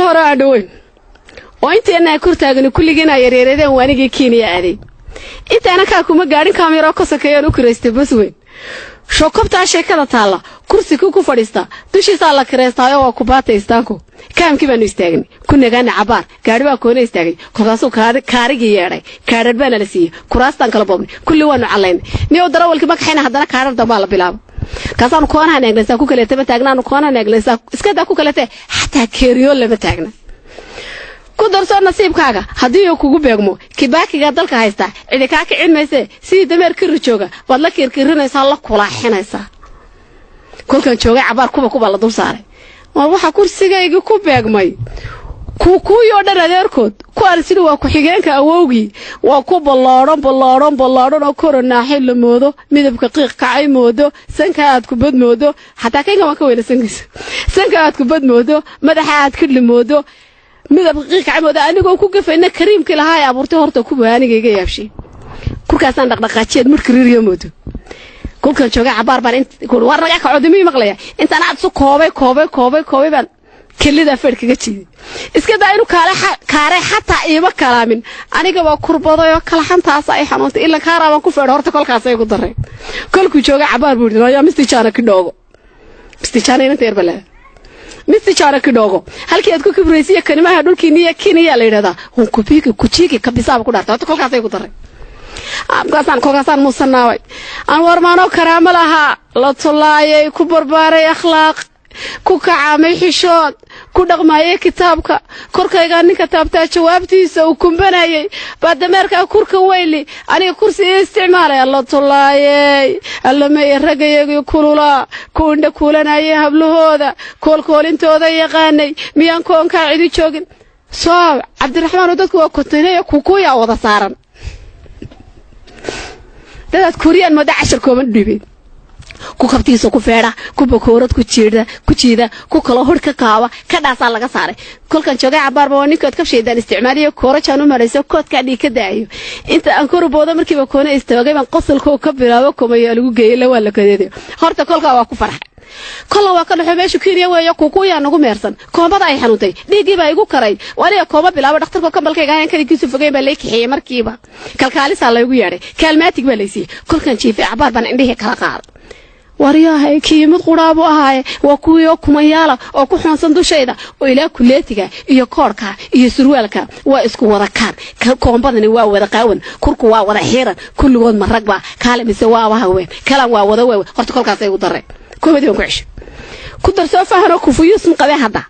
hore adhoweyn oo inteena kurtaagani kulligina yareeradeen waanigi Kenya aaday intaana ka kuma gaarin kaamiro ka sakeeyay u kireystay bas weyn shokobta sheekada taala kursi ku fadhiista dushiisa la kireystaayo waa ku baataystaanku kaamkii baan istaagay kunagana cabaar gaari waa koona istaagay koodaasoo kaarigi yeeray kaarar baan la siiyay kuraastan kala boobnay kulli waanu calayn niyo darawalkii magaxayna hadana kaarar damba la bilaabo kaasaan koona neegnaysa ku kale taba taagnaanu koona neegnaysa iska daa ku kale xataa keeriyo laba taagna ku darso nasiibkaaga hadii uu kugu beegmo kibaakiga dalka haysta cidi ka kicinaysa si dameerka rujooga wad la kirkirinaysa la kulaaxinaysa kolkan jooga cabaar kuba la dul saaray waxa kursigayga ku beegmay kuuyo dhan adeerkood ku arsidu waa ku xigeenka awowgi waa ku ballaaran oo koronaaxay la moodo midabka qiiq kacay moodo sanka aad ku badmoodo hatta kayga ma ka weelasanaysa sanka aad ku badmoodo madaxa aad ka limoodo midab qiiq kacay moodo anigoo ku gafayna kariimka lahaay abuurtay horta ku baanigayga yaabshay kurkaasan dhaqdhaqaajiyeed markiriiriyo moodo kulkan jooga cabaar baan war naga ka codimi maqlaya intaan aad soo koobay baan kelida fadhiga jiiday iska daa inuu kaare xataa iima kalaamin aniga waa kurbadayo kala xantaas ay xanuuntay ila kaaraan ku feedho horta kolkaas ay ku daray kolku jooga cabaar buu yidhi mistijaana ka dhoogo mistijaana inta yar bala mistijaana ka dhoogo halkii aad ku kibraysiyo kanimaha dhulkiiniya Kenya la yiraahdaa uu kujiga ka bisaab ku dhaartay horta kolkaas ay ku daray kolkaasaan muusanaaway aan warmaano karaamo lahaa la tulaayay ku barbaaray akhlaaq ku kacaamay xishood ku dhaqmaayay kitaabka korkayga ninka taabtaa jawaabtiisa uu kumbanayay baadameerka kurka weyli aniga kursi isticmaalay la tulaayay allamay ragayaga kulula ku indha kulanayay hablahooda koolkoolintooda yaqaanay miyaan koonka cidi joogin soo Cabdiraxmaan dadku waa koonteynay ku yaa wada saaran dad Korean ma daashar kooban dhibay ku qabtiisa ku feera ku bakoorad ku jiida ku kala hor ka qaaba ka dhaasa laga saaray kolkan jooga cabaar baa ninka ka sheedan isticmaaliyo koorajaan u marayso koodka dhika daayo inta aan korboodo markiiba koona istaagay baan qosolka ka bilaabo kumayo lagu geeyay la wala kadeeyo horta kolka waa ku farxay kala waa ka dhaxay meesha Kenya weeyo kuuya nagu meersan koobada ay xanuuntay dhigi baa igu karay waliya kooba bilaabo dhakhtarka kambalkayga ayaan kaligiisu fogay baa leekixiyay markiiba kalkaalisa la igu yeeray kalmaatig baa leeysi kolkan jiif cabaar baan indhihi kala qaad wariyahay kiimad quraabo ahaay waa kuwiyo kumayaala oo ku xoonsan dushayda oo ilaa kuleetiga iyo koorka iyo surwaalka waa isku wada kaan koombadani waa wada qaawan kurku waa wada xiran kulligood maragba kaalimise waa haween kala waa wada horta kolkaas ay u daray koobadii ku cisho ku darso fahano ku fuyus qabe hada